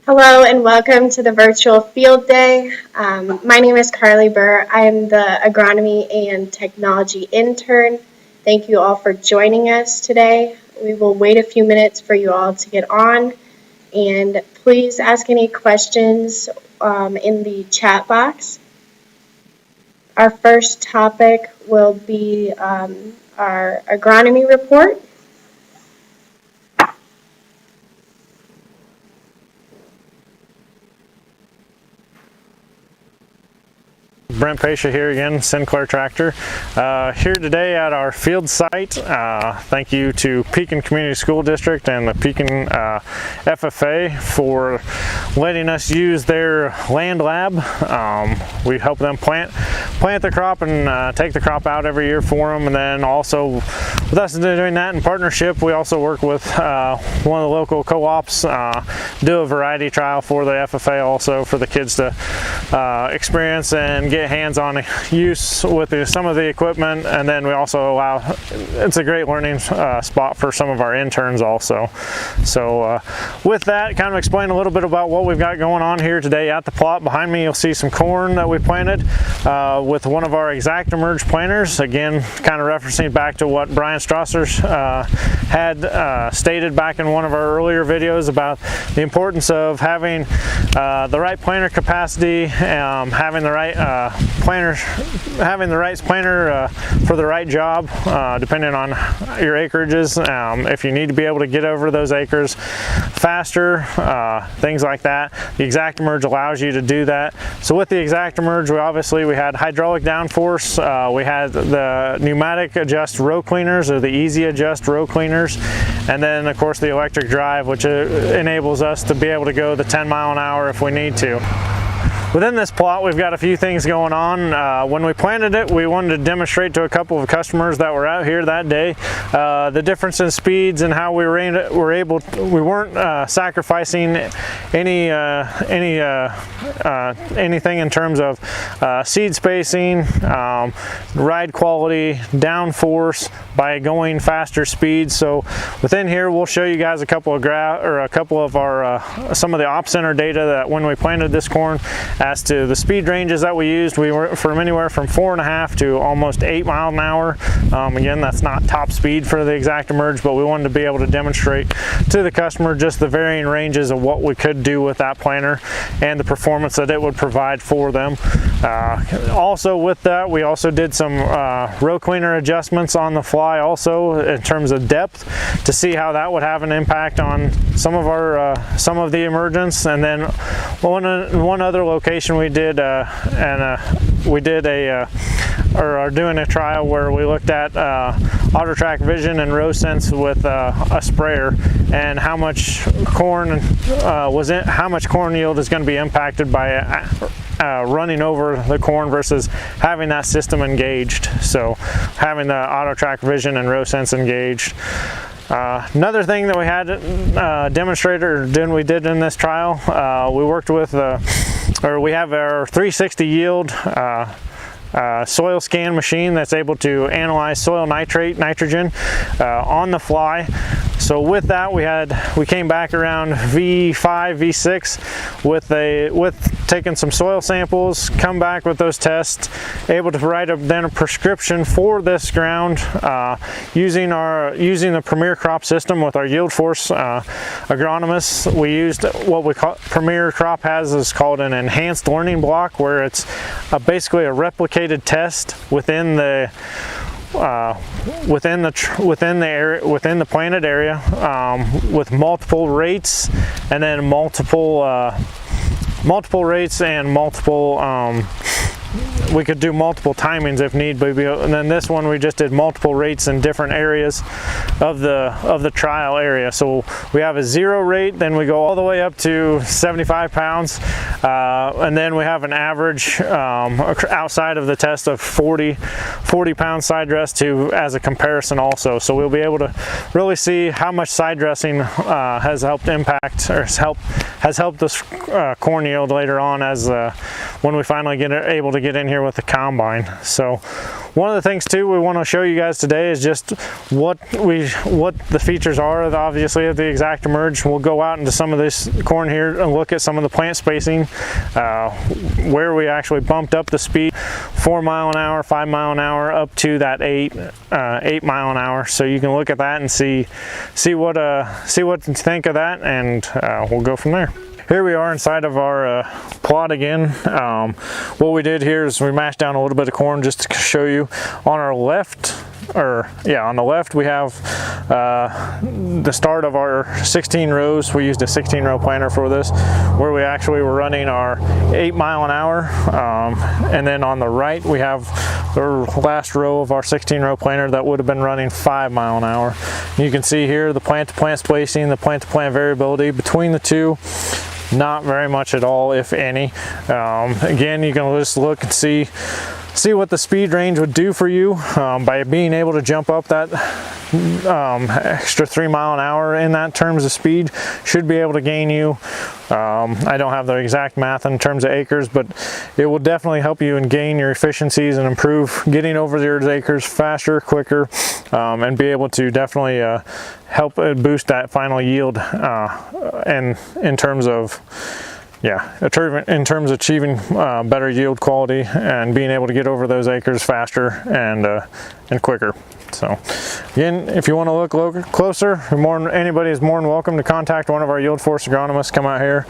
Hello and welcome to the virtual field day. My name is Carly Burr. I am the agronomy and technology intern. Thank you all for joining us today. We will wait a few minutes for you all to get on, and please ask any questions in the chat box. Our first topic will be our agronomy report. Brent Pasha here again, Sinclair Tractor. Here today at our field site. Thank you to Pekin Community School District and the Pekin FFA for letting us use their land lab. We help them plant the crop and take the crop out every year for them, and then also with us doing that in partnership, we also work with one of the local co-ops, do a variety trial for the FFA also for the kids to experience and get hands-on use with some of the equipment. And then we also allow, it's a great learning spot for some of our interns also. So with that, kind of explain a little bit about what we've got going on here today at the plot. Behind me you'll see some corn that we planted with one of our ExactEmerge planters. Again, kind of referencing back to what Brian Strasser had stated back in one of our earlier videos about the importance of having the right planter capacity, having the right planter for the right job, depending on your acreages. If you need to be able to get over those acres faster, things like that, the ExactEmerge allows you to do that. So with the ExactEmerge, we had hydraulic downforce, we had the pneumatic adjust row cleaners, or the easy adjust row cleaners, and then of course the electric drive, which enables us to be able to go the 10 mile an hour if we need to. Within this plot, we've got a few things going on. When we planted it, we wanted to demonstrate to a couple of customers that were out here that day the difference in speeds and how we weren't sacrificing anything in terms of seed spacing, ride quality, downforce by going faster speeds. So within here, we'll show you guys a couple of some of the op center data that when we planted this corn. As to the speed ranges that we used, we were from anywhere from 4.5 to almost 8 miles an hour. Again, that's not top speed for the ExactEmerge, but we wanted to be able to demonstrate to the customer just the varying ranges of what we could do with that planter and the performance that it would provide for them. Also with that, we also did some row cleaner adjustments on the fly also in terms of depth to see how that would have an impact on some of the emergence. And then one other location we did are doing a trial where we looked at AutoTrack Vision and row sense with a sprayer, and how much corn yield is going to be impacted by running over the corn versus having that system engaged. So having the AutoTrack Vision and row sense engaged. Another thing that we had we did in this trial, we worked with we have our 360 yield soil scan machine that's able to analyze soil nitrogen on the fly. So with that, we came back around V5, V6 with taking some soil samples, come back with those tests, able to write then a prescription for this ground using the Premier Crop system with our YieldForce agronomists. We used what we call Premier Crop is called an enhanced learning block, where it's basically a replicated test within the planted area with multiple rates, and then we could do multiple timings if need be. And then this one, we just did multiple rates in different areas of the trial area. So we have a 0 rate, then we go all the way up to 75 pounds, and then we have an average outside of the test of 40 pound side dress as a comparison also. So we'll be able to really see how much side dressing has helped impact or has helped this corn yield later on as when we finally get able to get in here with the combine. So one of the things too we want to show you guys today is just what the features are, obviously, of the ExactEmerge. We'll go out into some of this corn here and look at some of the plant spacing, where we actually bumped up the speed 4 mile an hour, 5 mile an hour, up to that 8 mile an hour. So you can look at that and see what you think of that, and we'll go from there. Here we are inside of our plot again. What we did here is we mashed down a little bit of corn just to show you. On our left, on the left we have the start of our 16 rows. We used a 16 row planter for this, where we actually were running our 8 mile an hour. And then on the right we have the last row of our 16 row planter that would have been running 5 mile an hour. You can see here the plant to plant spacing, the plant to plant variability between the two. Not very much at all, if any. Again, you can just look and see what the speed range would do for you by being able to jump up that extra 3 mile an hour in that terms of speed. Should be able to gain you, I don't have the exact math in terms of acres, but it will definitely help you and gain your efficiencies and improve getting over your acres faster, quicker, and be able to definitely help boost that final yield, and in terms of achieving better yield quality and being able to get over those acres faster and quicker. So again, if you want to look closer, anybody is more than welcome to contact one of our YieldForce agronomists. Come out here,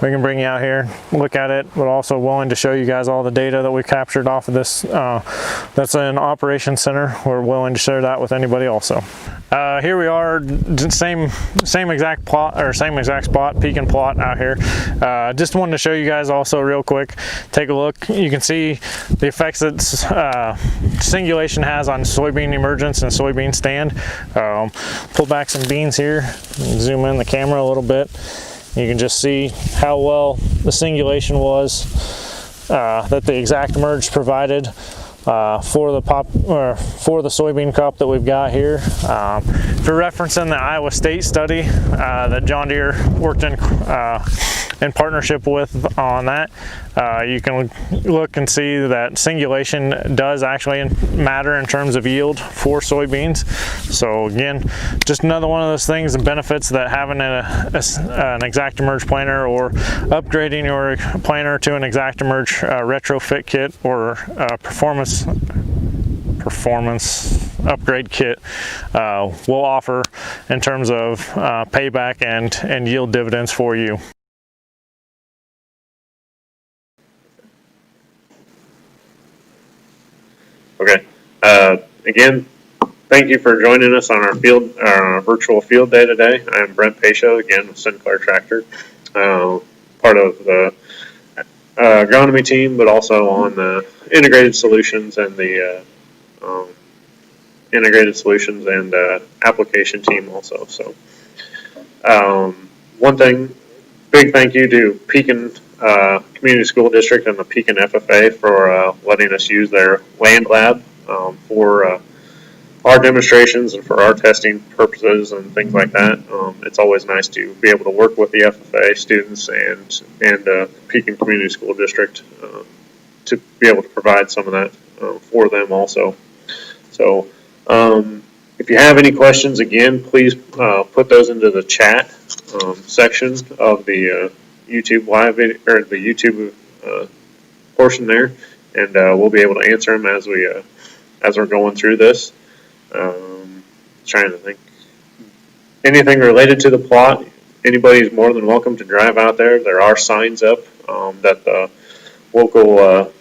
we can bring you out here, look at it, but also willing to show you guys all the data that we captured off of this. That's an operations center. We're willing to share that with anybody also. Here we are, same exact plot, or same exact spot, peak and plot out here. Just wanted to show you guys also real quick. Take a look. You can see the effects that singulation has on soybean emergence and soybean stand. Pull back some beans here, zoom in the camera a little bit. You can just see how well the singulation was that the ExactEmerge provided for the soybean crop that we've got here. If you're referencing the Iowa State study that John Deere worked in partnership with on that, you can look and see that singulation does actually matter in terms of yield for soybeans. So again, just another one of those things, the benefits that having an ExactEmerge planter or upgrading your planter to an ExactEmerge retrofit kit or performance upgrade kit will offer in terms of payback and yield dividends for you. Okay. Again, thank you for joining us on our virtual field day today. I'm Brent Pacho, again with Sinclair Tractor, part of the agronomy team, but also on the integrated solutions and the application team also. So, one thing, big thank you to Pekin Community School District and the Pekin FFA for letting us use their land lab for our demonstrations and for our testing purposes and things like that. It's always nice to be able to work with the FFA students and Pekin Community School District to be able to provide some of that for them also. So if you have any questions, again, please put those into the chat section of the YouTube live video, or the YouTube portion there, and we'll be able to answer them as we're going through this. Trying to think, anything related to the plot, anybody's more than welcome to drive out there. There are signs up that the local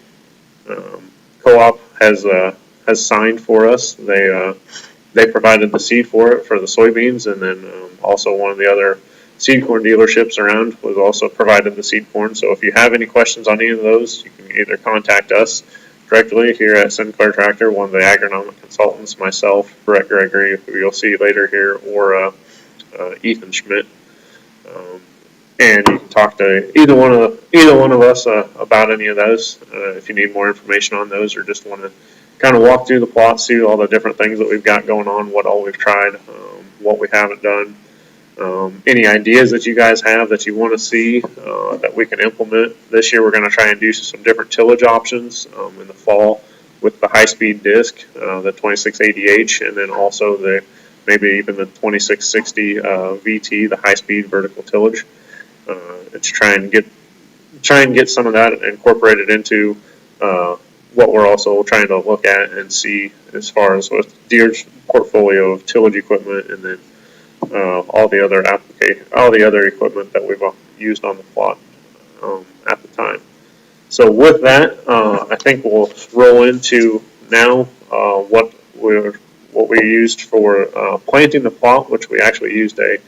co-op has signed for us. They provided the seed for it for the soybeans, and then also one of the other seed corn dealerships around was also provided the seed corn. So if you have any questions on any of those, you can either contact us directly here at Sinclair Tractor, one of the agronomic consultants, myself, Brett Gregory, who you'll see later here, or Ethan Schmidt. And you can talk to either one of us about any of those if you need more information on those, or just want to kind of walk through the plot, see all the different things that we've got going on, what all we've tried, what we haven't done. Any ideas that you guys have that you want to see that we can implement this year? We're going to try and do some different tillage options in the fall with the high-speed disc, the 2680H, and then also maybe even the 2660 VT, the high-speed vertical tillage. To try and get some of that incorporated into what we're also trying to look at and see as far as with Deere's portfolio of tillage equipment, and then all the other equipment that we've used on the plot at the time. So with that, I think we'll roll into now what we used for planting the plot, which we actually used a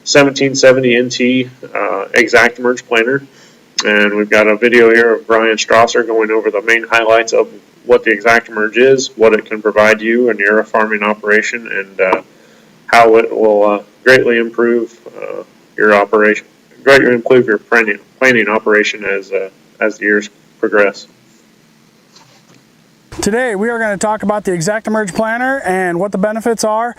1770 NT ExactEmerge planter. And we've got a video here of Brian Strasser going over the main highlights of what the ExactEmerge is, what it can provide you in your farming operation, and how it will greatly improve your operation, greatly improve your planting operation as the years progress. Today we are going to talk about the ExactEmerge planter and what the benefits are.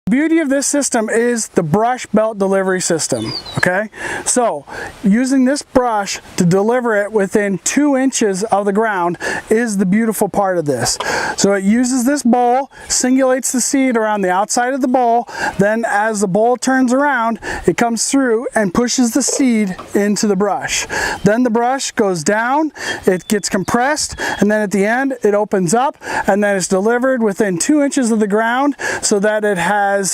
The beauty of this system is the brush belt delivery system, okay? So using this brush to deliver it within 2 inches of the ground is the beautiful part of this. So it uses this bowl, singulates the seed around the outside of the bowl, then as the bowl turns around, it comes through and pushes the seed into the brush. Then the brush goes down, it gets compressed, and then at the end it opens up, and then it's delivered within 2 inches of the ground so that it has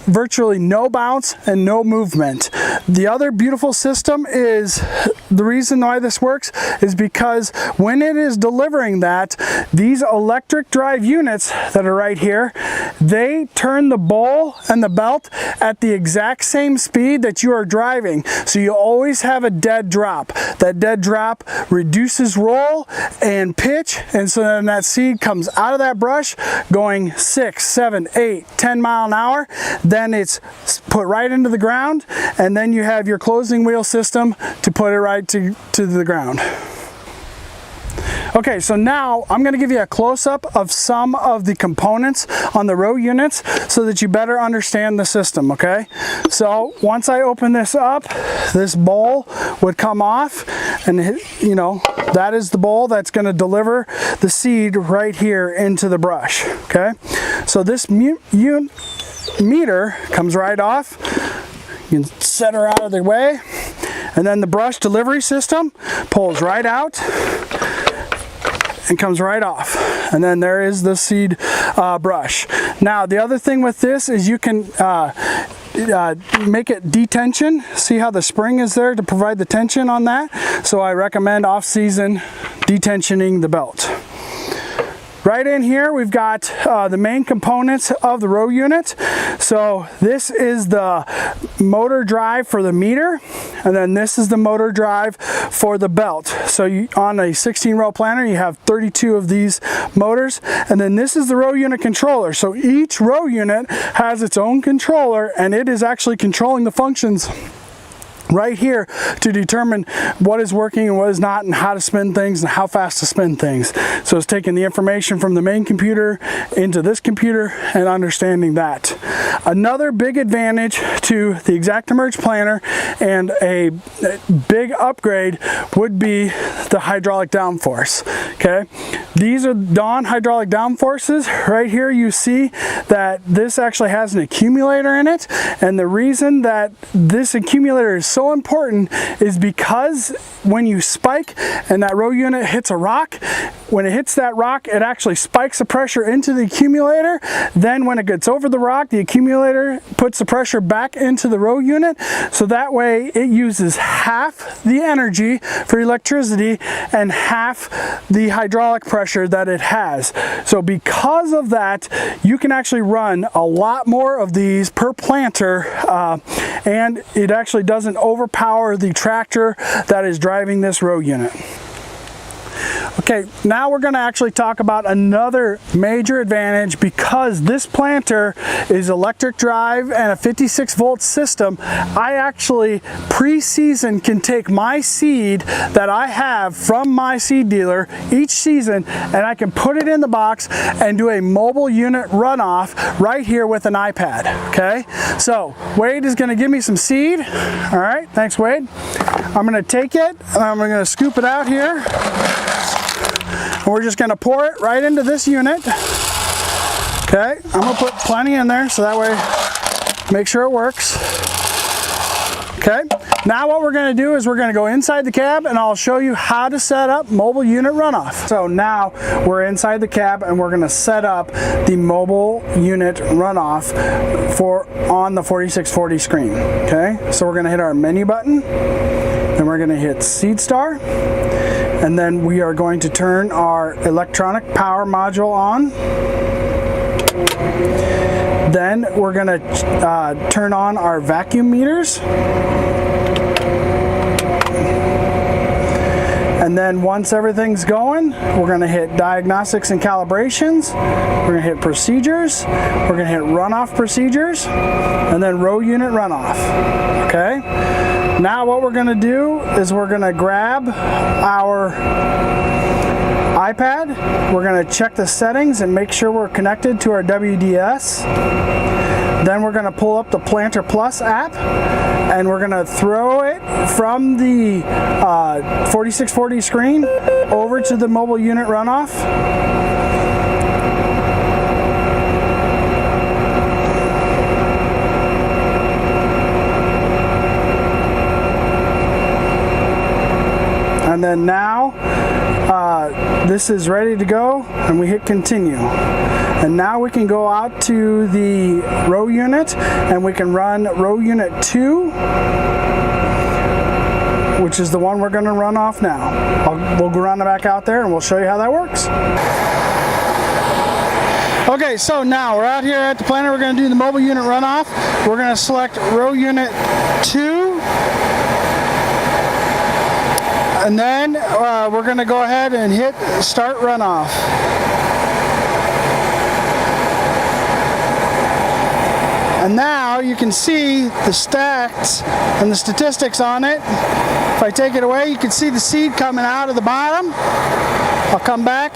virtually no bounce and no movement. The other beautiful system is, the reason why this works is because when it is delivering that, these electric drive units that are right here, they turn the bowl and the belt at the exact same speed that you are driving. So you always have a dead drop. That dead drop reduces roll and pitch, and so then that seed comes out of that brush going 6, 7, 8, 10 mile an hour. Then it's put right into the ground, and then you have your closing wheel system to put it right to the ground. Okay, so now I'm going to give you a close-up of some of the components on the row units so that you better understand the system, okay? So once I open this up, this bowl would come off, and you know, that is the bowl that's going to deliver the seed right here into the brush, okay? So this meter comes right off. You can set her out of the way, and then the brush delivery system pulls right out and comes right off, and then there is the seed brush. Now the other thing with this is you can make it detension. See how the spring is there to provide the tension on that? So I recommend off-season detensioning the belt. Right in here we've got the main components of the row unit. So this is the motor drive for the meter, and then this is the motor drive for the belt. So on a 16 row planter you have 32 of these motors, and then this is the row unit controller. So each row unit has its own controller, and it is actually controlling the functions right here to determine what is working and what is not, and how to spin things and how fast to spin things. So it's taking the information from the main computer into this computer and understanding that. Another big advantage to the ExactEmerge planter and a big upgrade would be the hydraulic downforce. Okay, these are Dawn hydraulic downforces. Right here you see that this actually has an accumulator in it, and the reason that this accumulator is so important is because when you spike and that row unit hits a rock, when it hits that rock, it actually spikes the pressure into the accumulator. Then when it gets over the rock, the accumulator puts the pressure back into the row unit, so that way it uses half the energy for electricity and half the hydraulic pressure that it has. So because of that, you can actually run a lot more of these per planter, and it actually doesn't overpower the tractor that is driving this row unit. Okay, now we're going to actually talk about another major advantage. Because this planter is electric drive and a 56 volt system, I actually pre-season can take my seed that I have from my seed dealer each season, and I can put it in the box and do a mobile unit runoff right here with an iPad. Okay, so Wade is going to give me some seed. All right, thanks Wade. I'm going to take it and I'm going to scoop it out here. And we're just going to pour it right into this unit. Okay, I'm going to put plenty in there so that way make sure it works. Okay, now what we're going to do is we're going to go inside the cab and I'll show you how to set up mobile unit runoff. So now we're inside the cab and we're going to set up the mobile unit runoff on the 4640 screen. Okay, so we're going to hit our menu button, then we're going to hit Seed Star, and then we are going to turn our electronic power module on. Then we're going to turn on our vacuum meters. And then once everything's going, we're going to hit diagnostics and calibrations. We're going to hit procedures. We're going to hit runoff procedures. And then row unit runoff. Okay? Now what we're going to do is we're going to grab our iPad. We're going to check the settings and make sure we're connected to our WDS. Then we're going to pull up the Planter Plus app and we're going to throw it from the 4640 screen over to the mobile unit runoff. And then now this is ready to go and we hit continue. And now we can go out to the row unit and we can run row unit 2, which is the one we're going to run off now. We'll go run it back out there and we'll show you how that works. Okay, so now we're out here at the planter. We're going to do the mobile unit runoff. We're going to select row unit 2. And then we're going to go ahead and hit start runoff. And now you can see the stats and the statistics on it. If I take it away, you can see the seed coming out of the bottom. I'll come back,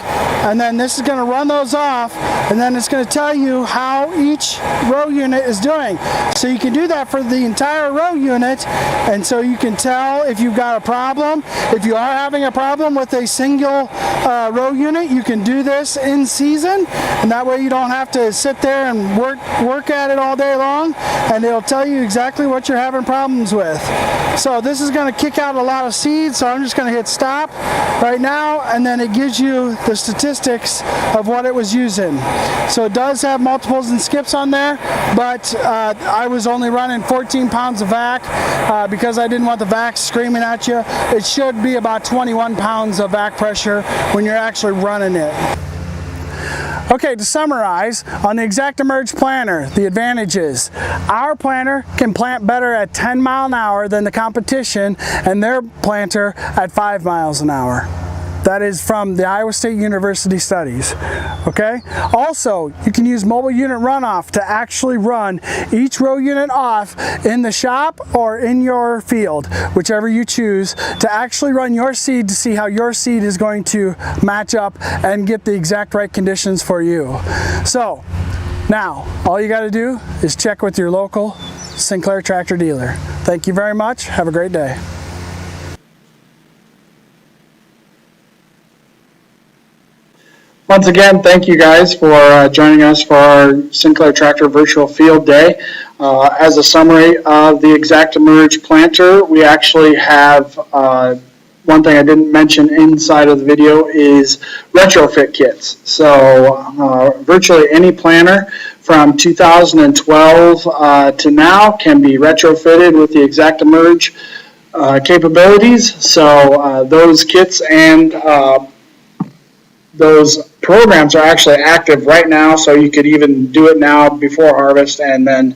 and then this is going to run those off, and then it's going to tell you how each row unit is doing. So you can do that for the entire row unit, and so you can tell if you've got a problem. If you are having a problem with a single row unit, you can do this in season, and that way you don't have to sit there and work at it all day long, and it'll tell you exactly what you're having problems with. So this is going to kick out a lot of seeds, so I'm just going to hit stop right now, and then it gives you the statistics of what it was using. So it does have multiples and skips on there, but I was only running 14 pounds of vac because I didn't want the vac screaming at you. It should be about 21 pounds of vac pressure when you're actually running it. Okay, to summarize, on the ExactEmerge planter, the advantages. Our planter can plant better at 10 miles an hour than the competition, and their planter at 5 miles an hour. That is from the Iowa State University studies. Okay? Also, you can use mobile unit runoff to actually run each row unit off in the shop or in your field, whichever you choose, to actually run your seed to see how your seed is going to match up and get the exact right conditions for you. So, now, all you got to do is check with your local Sinclair Tractor dealer. Thank you very much. Have a great day. Once again, thank you guys for joining us for our Sinclair Tractor Virtual Field Day. As a summary of the ExactEmerge planter, we actually have one thing I didn't mention inside of the video is retrofit kits. So virtually any planter from 2012 to now can be retrofitted with the ExactEmerge capabilities. So those kits and those programs are actually active right now, so you could even do it now before harvest and then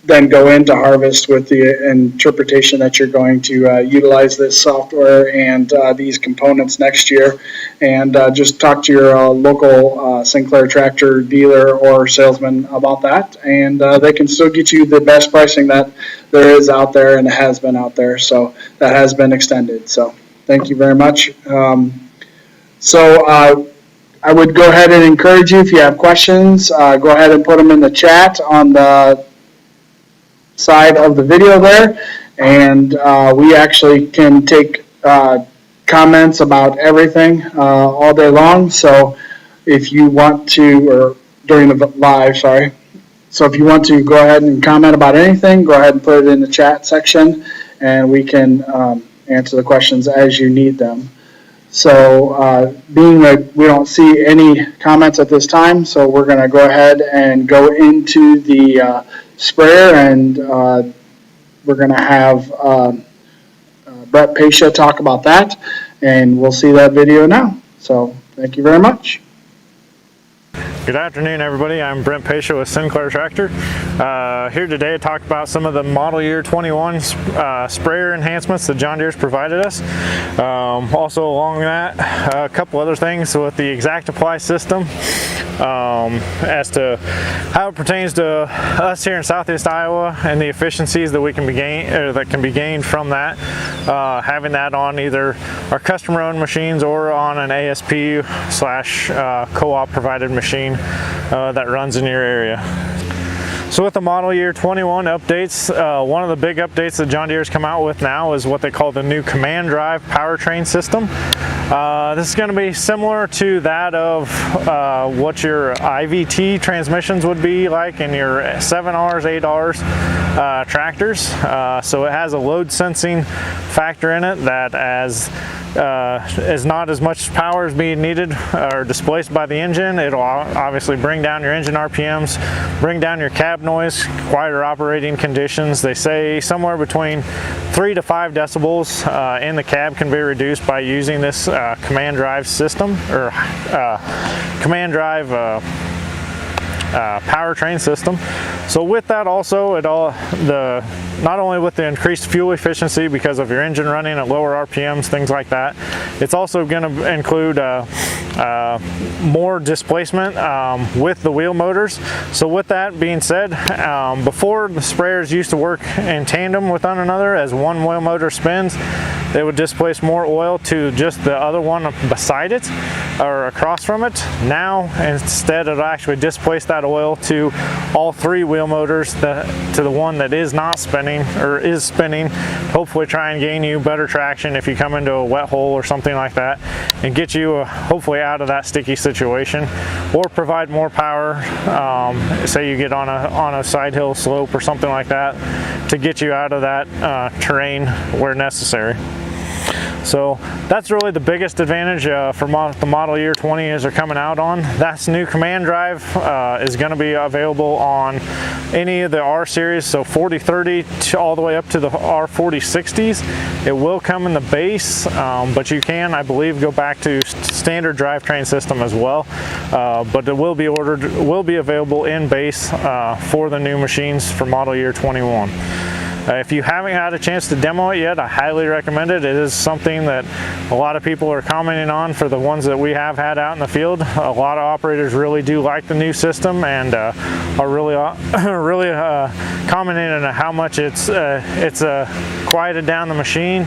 then go into harvest with the interpretation that you're going to utilize this software and these components next year. And just talk to your local Sinclair Tractor dealer or salesman about that, and they can still get you the best pricing that there is out there and has been out there. So that has been extended. So thank you very much. I would go ahead and encourage you, if you have questions, go ahead and put them in the chat on the side of the video there, and we actually can take comments about everything all day long. So if you want to, or during the live, sorry. So if you want to go ahead and comment about anything, go ahead and put it in the chat section, and we can answer the questions as you need them. So being that we don't see any comments at this time, so we're going to go ahead and go into the sprayer, and we're going to have Brett Pescia talk about that, and we'll see that video now. So thank you very much. Good afternoon, everybody. I'm Brent Pescia with Sinclair Tractor. Here today to talk about some of the model year 21 sprayer enhancements that John Deere's provided us. Also along that, a couple other things with the ExactApply system as to how it pertains to us here in Southeast Iowa and the efficiencies that we can be gained from that. Having that on either our customer-owned machines or on an ASP / co-op provided machine that runs in your area. So with the model year 21 updates, one of the big updates that John Deere's come out with now is what they call the new command drive powertrain system. This is going to be similar to that of what your IVT transmissions would be like in your 7Rs, 8Rs tractors. So it has a load sensing factor in it that is not as much power as being needed or displaced by the engine. It'll obviously bring down your engine RPMs, bring down your cab noise, quieter operating conditions. They say somewhere between 3 to 5 decibels in the cab can be reduced by using this command drive system, or command drive powertrain system. So with that also, not only with the increased fuel efficiency because of your engine running at lower RPMs, things like that, it's also going to include more displacement with the wheel motors. So with that being said, before the sprayers used to work in tandem with one another. As one wheel motor spins, they would displace more oil to just the other one beside it or across from it. Now instead, it'll actually displace that oil to all 3 wheel motors to the one that is not spinning or is spinning, hopefully try and gain you better traction if you come into a wet hole or something like that, and get you hopefully out of that sticky situation, or provide more power, say you get on a side hill slope or something like that, to get you out of that terrain where necessary. So that's really the biggest advantage for the model year 20 as they're coming out on. That's new command drive is going to be available on any of the R series, so 4030 all the way up to the R4060s. It will come in the base, but you can, I believe, go back to standard drivetrain system as well. But it will be available in base for the new machines for model year 21. If you haven't had a chance to demo it yet, I highly recommend it. It is something that a lot of people are commenting on for the ones that we have had out in the field. A lot of operators really do like the new system and are really commenting on how much it's quieted down the machine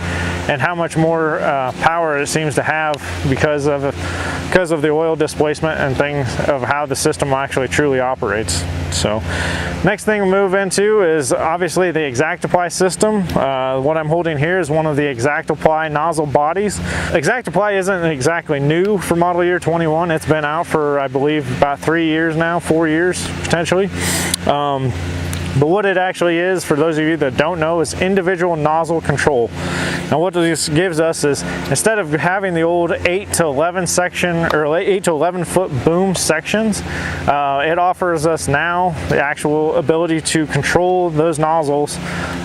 and how much more power it seems to have because of the oil displacement and things of how the system actually truly operates. So next thing we'll move into is obviously the ExactApply system. What I'm holding here is one of the ExactApply nozzle bodies. ExactApply isn't exactly new for model year 21. It's been out for, I believe, about 3 years now, 4 years potentially. But what it actually is, for those of you that don't know, is individual nozzle control. Now what this gives us is, instead of having the old 8 to 11 section or 8 to 11 foot boom sections, it offers us now the actual ability to control those nozzles,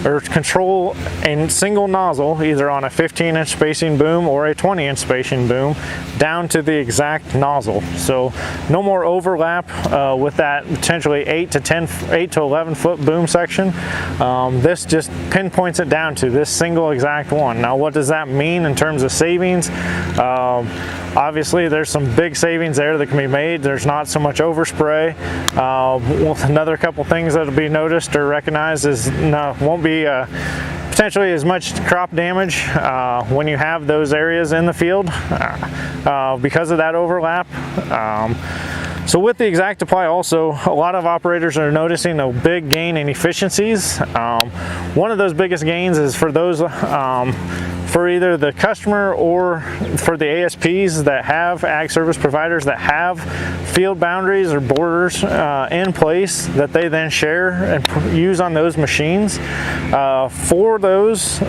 or control a single nozzle either on a 15-inch spacing boom or a 20-inch spacing boom down to the exact nozzle. So no more overlap with that potentially 8 to 11 foot boom section. This just pinpoints it down to this single exact one. Now what does that mean in terms of savings? Obviously there's some big savings there that can be made. There's not so much overspray. Another couple things that'll be noticed or recognized is won't be potentially as much crop damage when you have those areas in the field because of that overlap. So with the ExactApply also, a lot of operators are noticing a big gain in efficiencies. One of those biggest gains is for those for either the customer or for the ASPs that have ag service providers that have field boundaries or borders in place that they then share and use on those machines. For those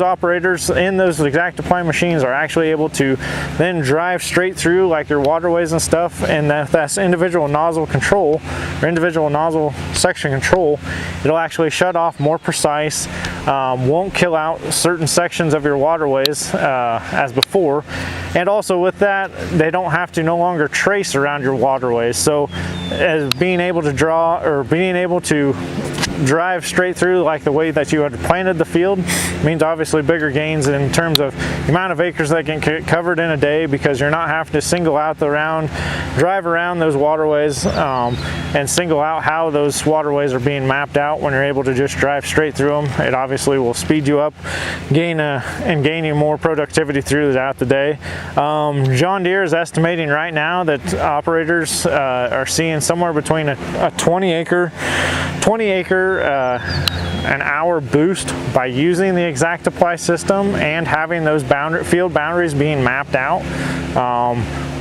operators in those ExactApply machines are actually able to then drive straight through like your waterways and stuff, and that's individual nozzle control or individual nozzle section control. It'll actually shut off more precise, won't kill out certain sections of your waterways as before, and also with that they don't have to no longer trace around your waterways. So as being able to draw or being able to drive straight through like the way that you had planted the field means obviously bigger gains in terms of the amount of acres that can get covered in a day, because you're not having to single out drive around those waterways and single out how those waterways are being mapped out. When you're able to just drive straight through them, it obviously will speed you up, gain you more productivity throughout the day. John Deere is estimating right now that operators are seeing somewhere between a 20 acre an hour boost by using the ExactApply system and having those field boundaries being mapped out.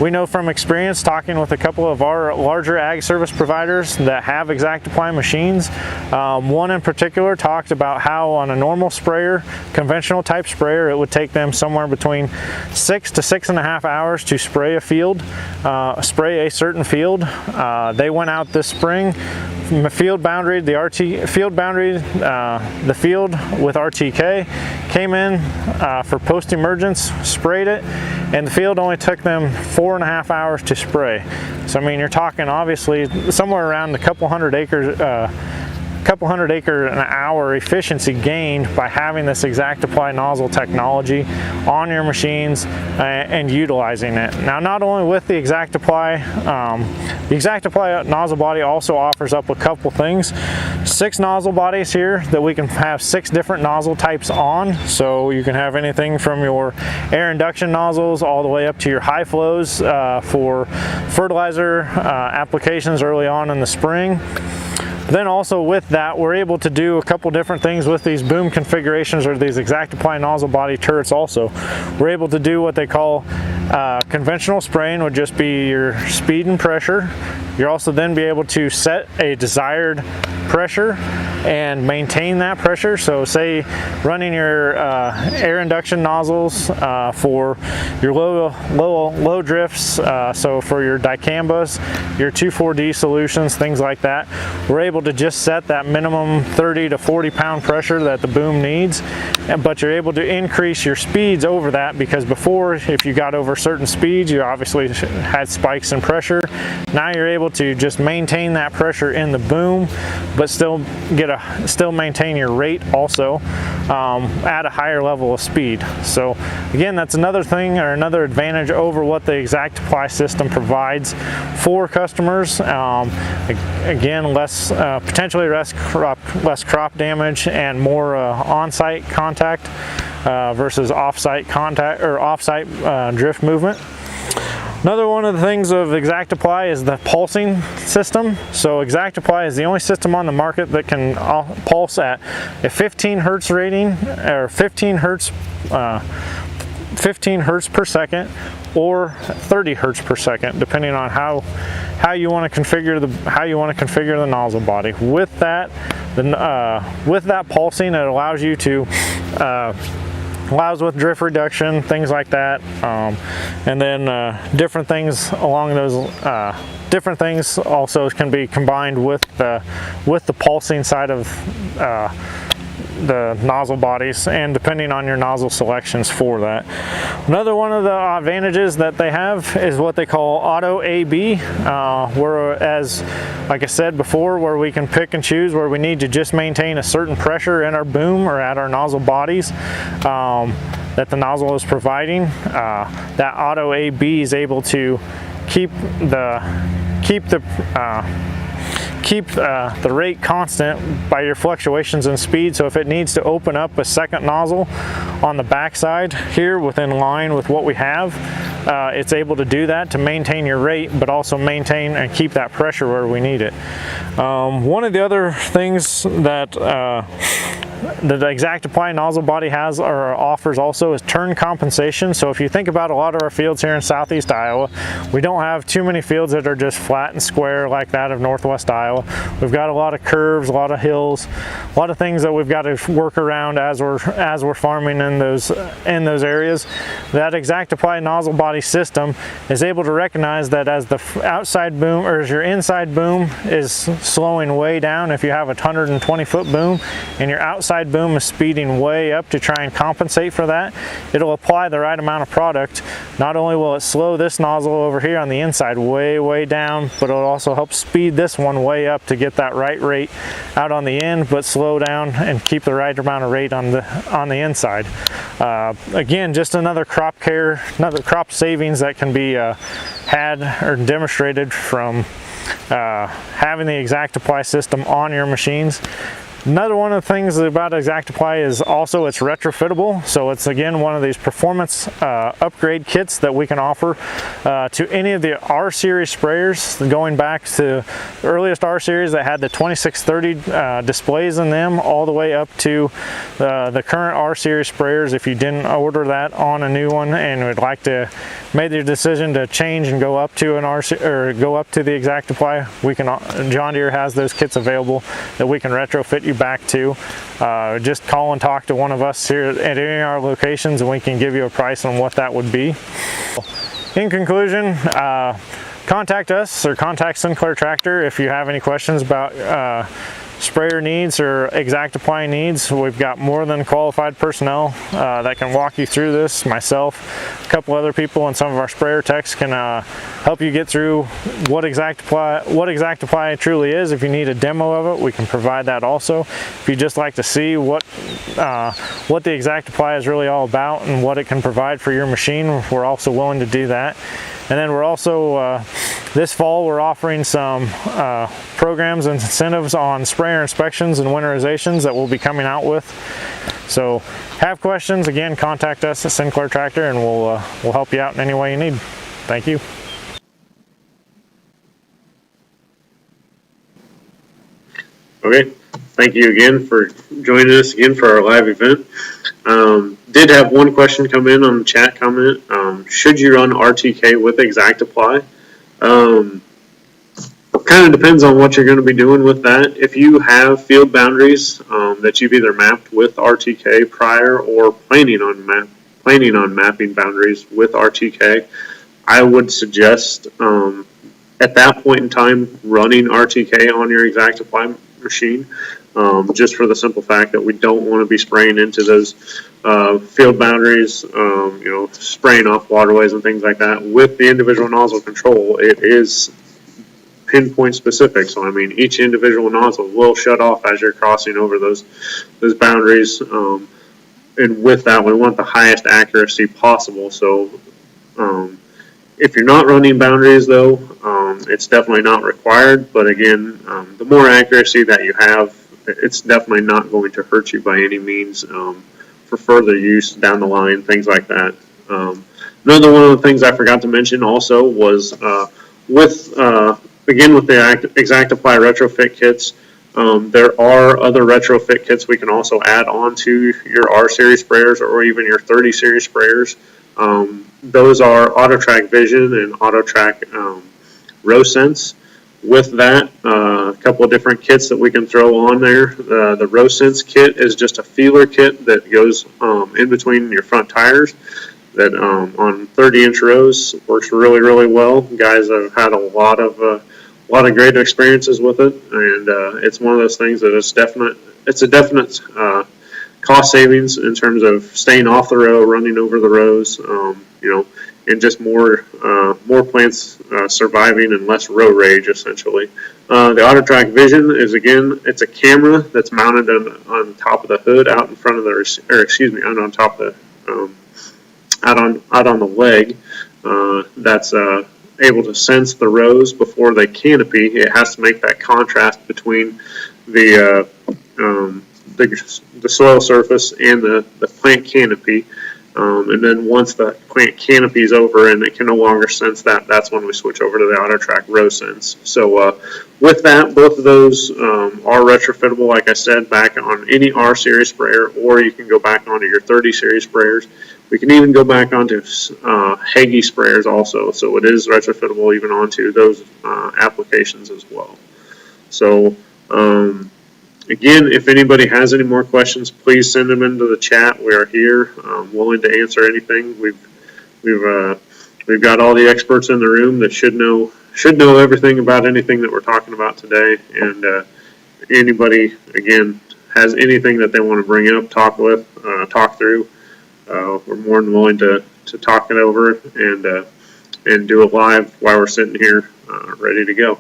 We know from experience talking with a couple of our larger ag service providers that have ExactApply machines. One in particular talked about how on a normal sprayer, conventional type sprayer, it would take them somewhere between 6 to 6.5 hours to spray a field, spray a certain field. They went out this spring, field boundary, the field with RTK, came in for post-emergence, sprayed it, and the field only took them 4.5 hours to spray. So I mean, you're talking obviously somewhere around a couple hundred acre an hour efficiency gained by having this ExactApply nozzle technology on your machines and utilizing it. Now, not only with the ExactApply nozzle body also offers up a couple things. 6 nozzle bodies here that we can have 6 different nozzle types on. So you can have anything from your air induction nozzles all the way up to your high flows for fertilizer applications early on in the spring. Then also with that, we're able to do a couple different things with these boom configurations or these ExactApply nozzle body turrets also. We're able to do what they call conventional spraying, would just be your speed and pressure. You'll also then be able to set a desired pressure and maintain that pressure. So say running your air induction nozzles for your low drifts, so for your dicambas, your 2,4-D solutions, things like that, we're able to just set that minimum 30 to 40 pound pressure that the boom needs, but you're able to increase your speeds over that, because before, if you got over certain speeds, you obviously had spikes in pressure. Now you're able to just maintain that pressure in the boom, but still maintain your rate also at a higher level of speed. So again, that's another thing or another advantage over what the ExactApply system provides for customers. Again, potentially less crop damage and more on-site contact versus off-site contact or off-site drift movement. Another one of the things of ExactApply is the pulsing system. So ExactApply is the only system on the market that can pulse at a 15 hertz rating, or 15 hertz per second, or 30 hertz per second, depending on how you want to configure the nozzle body. With that pulsing, it allows you to allows with drift reduction, things like that, and then different things along those different things also can be combined with the pulsing side of the nozzle bodies, and depending on your nozzle selections for that. Another one of the advantages that they have is what they call auto AB, whereas, like I said before, where we can pick and choose where we need to just maintain a certain pressure in our boom or at our nozzle bodies that the nozzle is providing. That auto AB is able to keep the rate constant by your fluctuations in speed. So if it needs to open up a second nozzle on the backside here within line with what we have, it's able to do that to maintain your rate, but also maintain and keep that pressure where we need it. One of the other things that the ExactApply nozzle body has or offers also is turn compensation. So if you think about a lot of our fields here in southeast Iowa, we don't have too many fields that are just flat and square like that of northwest Iowa. We've got a lot of curves, a lot of hills, a lot of things that we've got to work around as we're farming in those areas. That ExactApply nozzle body system is able to recognize that as the outside boom or as your inside boom is slowing way down, if you have a 120-foot boom and your outside boom is speeding way up to try and compensate for that, it'll apply the right amount of product. Not only will it slow this nozzle over here on the inside way down, but it'll also help speed this one way up to get that right rate out on the end, but slow down and keep the right amount of rate on the inside. Again, just another crop savings that can be had or demonstrated from having the ExactApply system on your machines. Another one of the things about ExactApply is also it's retrofittable. So it's again one of these performance upgrade kits that we can offer to any of the R series sprayers, going back to the earliest R series that had the 2630 displays in them, all the way up to the current R series sprayers. If you didn't order that on a new one and would like to make the decision to change and go up to an or go up to the ExactApply, we can. John Deere has those kits available that we can retrofit you back to. Just call and talk to one of us here at any of our locations and we can give you a price on what that would be. In conclusion, contact us or contact Sinclair Tractor if you have any questions about sprayer needs or ExactApply needs. We've got more than qualified personnel that can walk you through this. Myself, a couple other people, and some of our sprayer techs can help you get through what ExactApply truly is. If you need a demo of it, we can provide that also. If you just like to see what the ExactApply is really all about and what it can provide for your machine, we're also willing to do that. And then we're also, this fall, we're offering some programs and incentives on sprayer inspections and winterizations that we'll be coming out with. So have questions, again, contact us at Sinclair Tractor and we'll help you out in any way you need. Thank you. Okay, thank you again for joining us again for our live event. Did have one question come in on the chat comment. Should you run RTK with ExactApply? Kind of depends on what you're going to be doing with that. If you have field boundaries that you've either mapped with RTK prior or planning on mapping boundaries with RTK, I would suggest at that point in time running RTK on your ExactApply machine, just for the simple fact that we don't want to be spraying into those field boundaries, spraying off waterways and things like that. With the individual nozzle control, it is pinpoint specific. So I mean, each individual nozzle will shut off as you're crossing over those boundaries. And with that, we want the highest accuracy possible. So if you're not running boundaries, though, it's definitely not required. But again, the more accuracy that you have, it's definitely not going to hurt you by any means for further use down the line, things like that. Another one of the things I forgot to mention also was with the ExactApply retrofit kits, there are other retrofit kits we can also add on to your R series sprayers or even your 30 series sprayers. Those are AutoTrack Vision and AutoTrack Row Sense. With that couple of different kits that we can throw on there. The row sense kit is just a feeler kit that goes in between your front tires. That on 30-inch rows works really, really well. Guys have had a lot of great experiences with it, and it's one of those things that it's a definite cost savings in terms of staying off the row, running over the rows, and just more plants surviving and less row rage, essentially. The AutoTrack Vision is, again, it's a camera that's mounted on top of the hood, out in front of out on top of the out on the leg. That's able to sense the rows before they canopy. It has to make that contrast between the soil surface and the plant canopy. And then once the plant canopy is over and it can no longer sense that, that's when we switch over to the AutoTrack Row Sense. So with that, both of those are retrofittable, like I said, back on any R series sprayer, or you can go back onto your 30 series sprayers. We can even go back onto Hagee sprayers also, so it is retrofittable even onto those applications as well. So again, if anybody has any more questions, please send them into the chat. We are here, willing to answer anything. We've got all the experts in the room that should know everything about anything that we're talking about today. And anybody, again, has anything that they want to bring up, talk through, we're more than willing to talk it over and do it live while we're sitting here ready to go.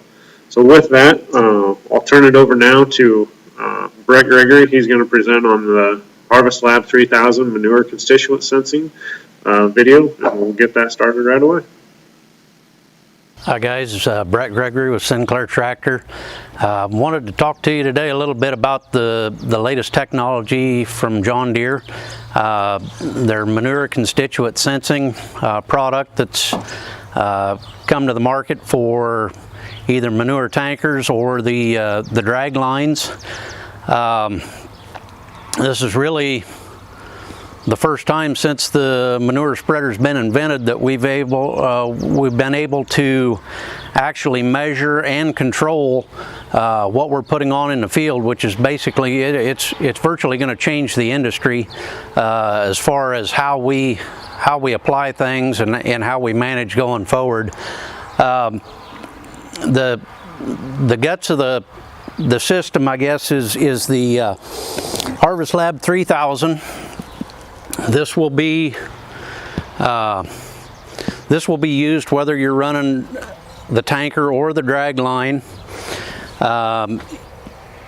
So with that, I'll turn it over now to Brett Gregory. He's going to present on the Harvest Lab 3000 manure constituent sensing video, and we'll get that started right away. Hi guys, Brett Gregory with Sinclair Tractor. Wanted to talk to you today a little bit about the latest technology from John Deere. Their manure constituent sensing product that's come to the market for either manure tankers or the drag lines. This is really the first time since the manure spreader's been invented that we've been able to actually measure and control what we're putting on in the field, which is basically it's virtually going to change the industry as far as how we apply things and how we manage going forward. The guts of the system, I guess, is the Harvest Lab 3000. This will be used whether you're running the tanker or the drag line.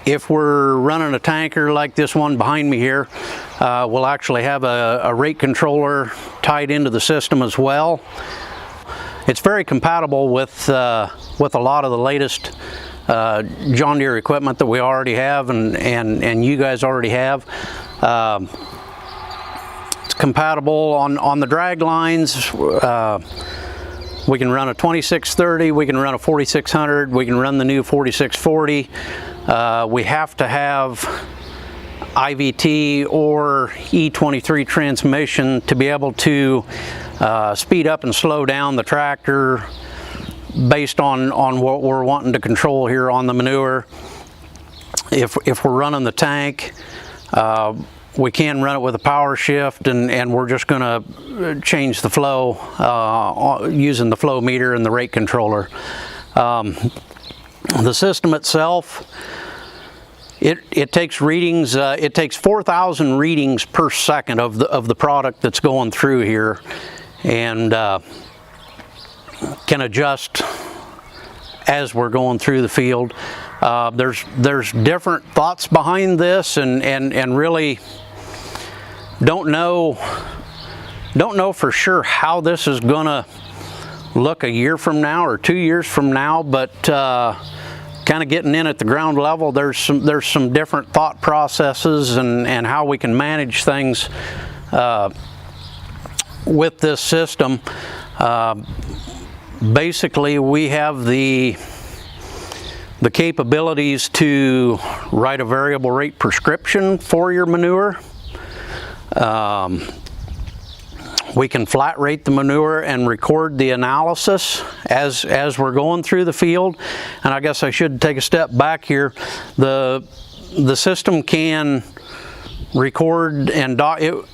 If we're running a tanker like this one behind me here, we'll actually have a rate controller tied into the system as well. It's very compatible with a lot of the latest John Deere equipment that we already have and you guys already have. It's compatible on the drag lines. We can run a 2630, we can run a 4600, we can run the new 4640. We have to have IVT or E23 transmission to be able to speed up and slow down the tractor based on what we're wanting to control here on the manure. If we're running the tank, we can run it with a power shift, and we're just going to change the flow using the flow meter and the rate controller. The system itself, it takes readings. It takes 4,000 readings per second of the product that's going through here, and can adjust as we're going through the field. There's different thoughts behind this, and really don't know for sure how this is gonna look a year from now or 2 years from now, but kind of getting in at the ground level, there's some different thought processes and how we can manage things with this system. Basically, we have the capabilities to write a variable rate prescription for your manure. We can flat rate the manure and record the analysis as we're going through the field. And I guess I should take a step back here. The system can record and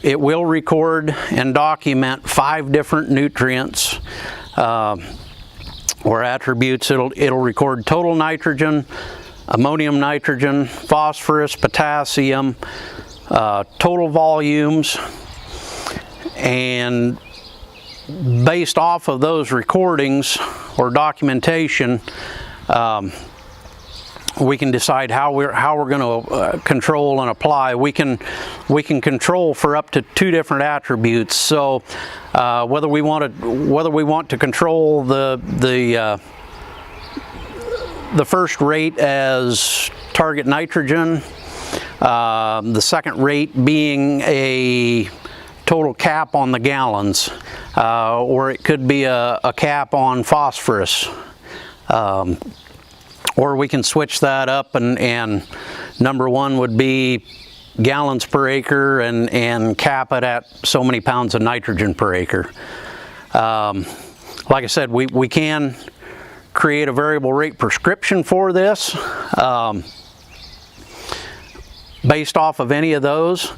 it will record and document 5 different nutrients or attributes. It'll record total nitrogen, ammonium nitrogen, phosphorus, potassium, total volumes, and based off of those recordings or documentation, we can decide how we're going to control and apply. We can control for up to 2 different attributes. So whether we want to control the first rate as target nitrogen, the second rate being a total cap on the gallons, or it could be a cap on phosphorus, or we can switch that up and number 1 would be gallons per acre and cap it at so many pounds of nitrogen per acre. Like I said, we can create a variable rate prescription for this based off of any of those.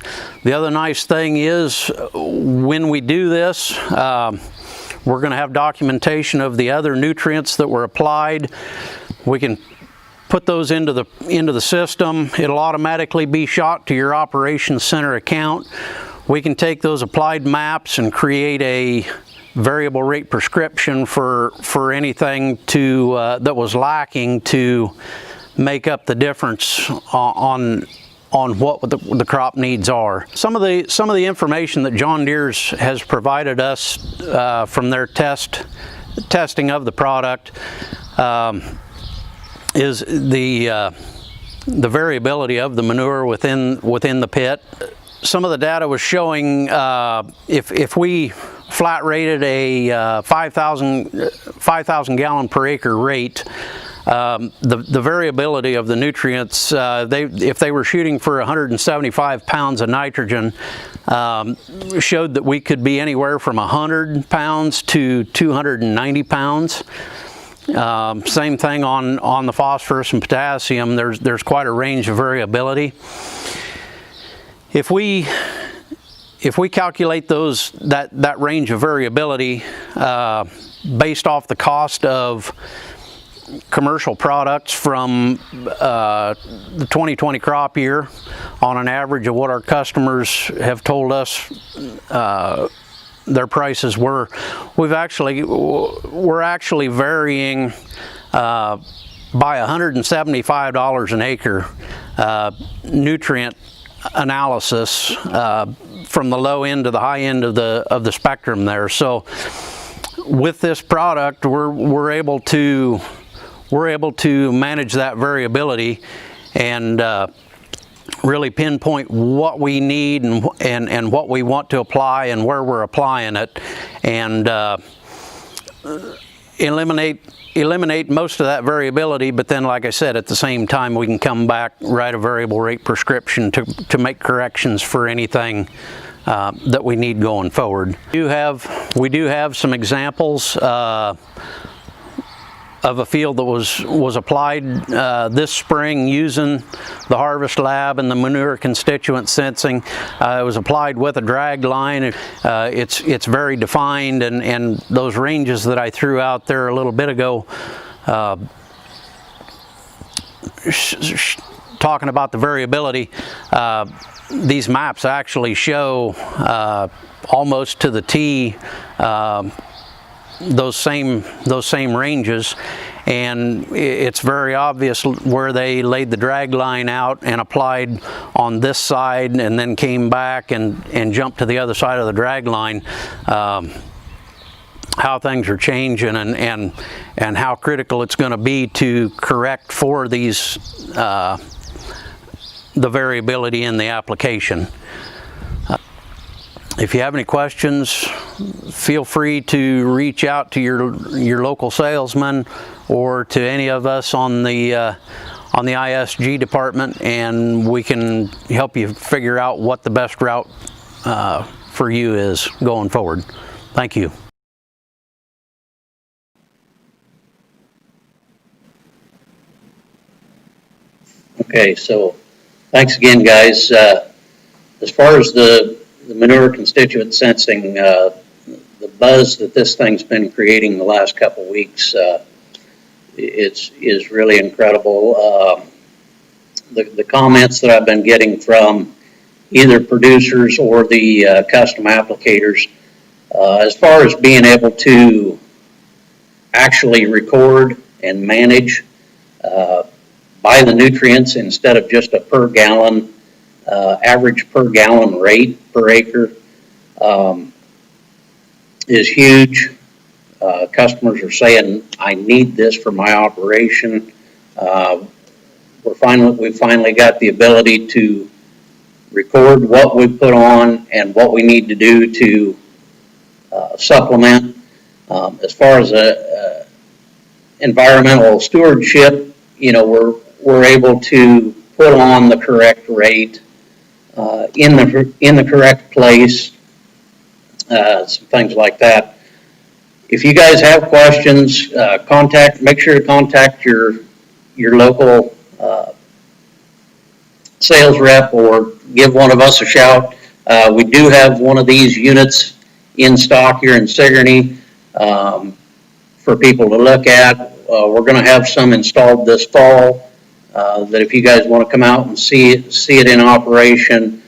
The other nice thing is when we do this, we're going to have documentation of the other nutrients that were applied. We can put those into the system. It'll automatically be shot to your operations center account. We can take those applied maps and create a variable rate prescription for anything that was lacking to make up the difference on what the crop needs are. Some of the information that John Deere has provided us from their testing of the product is the variability of the manure within the pit. Some of the data was showing if we flat rated a 5,000 gallon per acre rate, the variability of the nutrients, if they were shooting for 175 pounds of nitrogen, showed that we could be anywhere from 100 pounds to 290 pounds. Same thing on the phosphorus and potassium. There's quite a range of variability. If we calculate that range of variability based off the cost of commercial products from the 2020 crop year on an average of what our customers have told us their prices were, we're actually varying by $175 an acre nutrient analysis from the low end to the high end of the spectrum there. So with this product, we're able to manage that variability and really pinpoint what we need and what we want to apply and where we're applying it, and eliminate most of that variability. But then, like I said, at the same time, we can come back, write a variable rate prescription to make corrections for anything that we need going forward. We do have some examples of a field that was applied this spring using the Harvest Lab and the manure constituent sensing. It was applied with a drag line. It's very defined, and those ranges that I threw out there a little bit ago, talking about the variability, these maps actually show almost to the T those same ranges, and it's very obvious where they laid the drag line out and applied on this side and then came back and jumped to the other side of the drag line, how things are changing and how critical it's going to be to correct for these the variability in the application. If you have any questions, feel free to reach out to your local salesman or to any of us on the ISG department, and we can help you figure out what the best route for for you is going forward. Thank you. Okay, so thanks again, guys. As far as the manure constituent sensing, the buzz that this thing's been creating the last couple weeks, is really incredible. The comments that I've been getting from either producers or the custom applicators, as far as being able to actually record and manage by the nutrients instead of just a per gallon, average per gallon rate per acre, is huge. Customers are saying, I need this for my operation. We finally got the ability to record what we put on and what we need to do to supplement. As far as environmental stewardship, we're able to put on the correct rate in the correct place, some things like that. If you guys have questions, make sure to contact your local sales rep or give one of us a shout. We do have one of these units in stock here in Sigourney for people to look at. We're going to have some installed this fall that if you guys want to come out and see it in operation,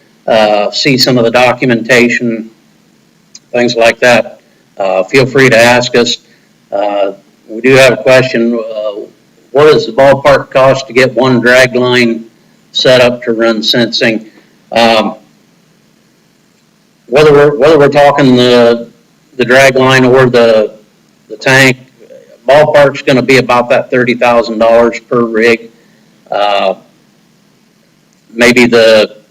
see some of the documentation, things like that, feel free to ask us. We do have a question. What does the ballpark cost to get one drag line set up to run sensing? Whether we're talking the drag line or the tank, ballpark's going to be about that $30,000 per rig. Maybe the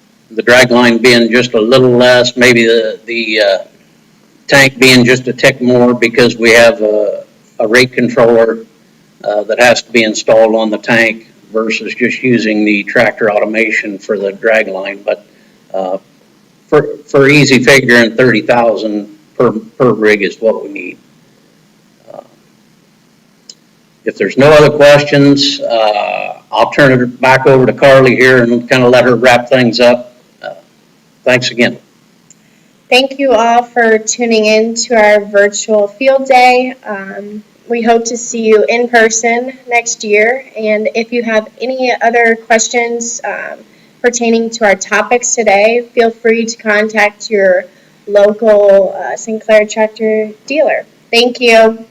drag line being just a little less, maybe the tank being just a tick more because we have a rate controller that has to be installed on the tank versus just using the tractor automation for the drag line. But for easy figuring, 30,000 per rig is what we need. If there's no other questions, I'll turn it back over to Carly here and kind of let her wrap things up. Thanks again. Thank you all for tuning in to our virtual field day. We hope to see you in person next year. And if you have any other questions pertaining to our topics today, feel free to contact your local Sinclair Tractor dealer. Thank you.